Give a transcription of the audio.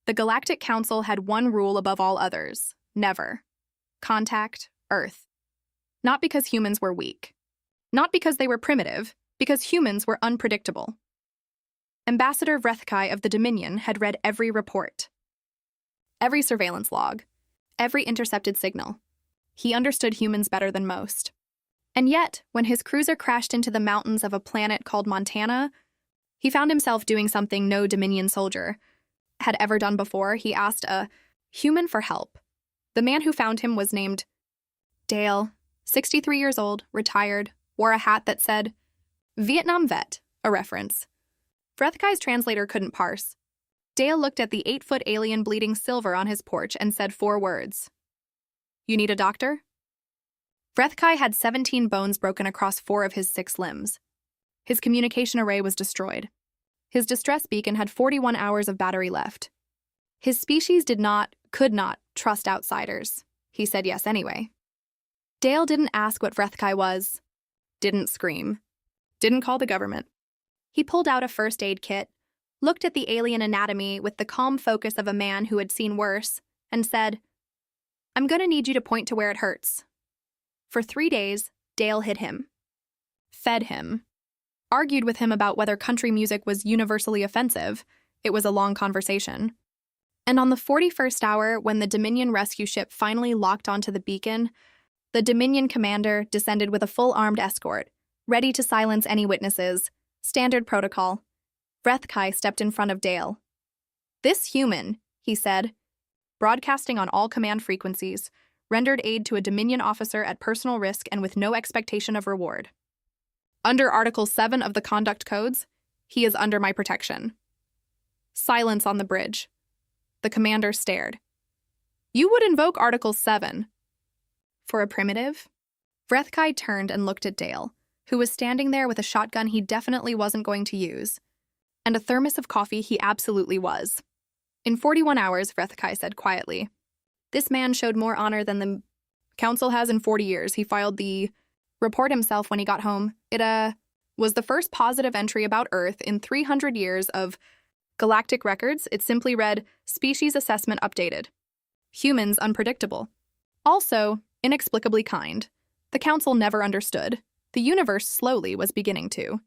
The Galactic Council had one rule above all others: never contact Earth. Not because humans were weak. Not because they were primitive, because humans were unpredictable. Ambassador Vrethkai of the Dominion had read every report, every surveillance log, every intercepted signal. He understood humans better than most. And yet, when his cruiser crashed into the mountains of a planet called Montana, he found himself doing something no Dominion soldier had ever done before. He asked a human for help. The man who found him was named Dale, 63 years old, retired, wore a hat that said, Vietnam vet, a reference. Vrethkai's translator couldn't parse. Dale looked at the 8-foot alien bleeding silver on his porch and said 4 words. You need a doctor? Vrethkai had 17 bones broken across 4 of his 6 limbs. His communication array was destroyed. His distress beacon had 41 hours of battery left. His species could not trust outsiders. He said yes anyway. Dale didn't ask what Vrethkai was, didn't scream, didn't call the government. He pulled out a first aid kit, looked at the alien anatomy with the calm focus of a man who had seen worse, and said, I'm going to need you to point to where it hurts. For 3 days, Dale hid him, fed him, argued with him about whether country music was universally offensive. It was a long conversation. And on the 41st hour, when the Dominion rescue ship finally locked onto the beacon, the Dominion commander descended with a full-armed escort, ready to silence any witnesses. Standard protocol. Vrethkai stepped in front of Dale. This human, he said, broadcasting on all command frequencies, rendered aid to a Dominion officer at personal risk and with no expectation of reward. Under Article 7 of the Conduct Codes, he is under my protection. Silence on the bridge. The commander stared. You would invoke Article 7. For a primitive? Vrethkai turned and looked at Dale, who was standing there with a shotgun he definitely wasn't going to use, and a thermos of coffee he absolutely was. In 41 hours, Vrethkai said quietly. This man showed more honor than the council has in 40 years. He filed the report himself when he got home. It, was the first positive entry about Earth in 300 years of galactic records. It simply read, Species Assessment Updated. Humans unpredictable. Also, inexplicably kind. The council never understood. The universe slowly was beginning to.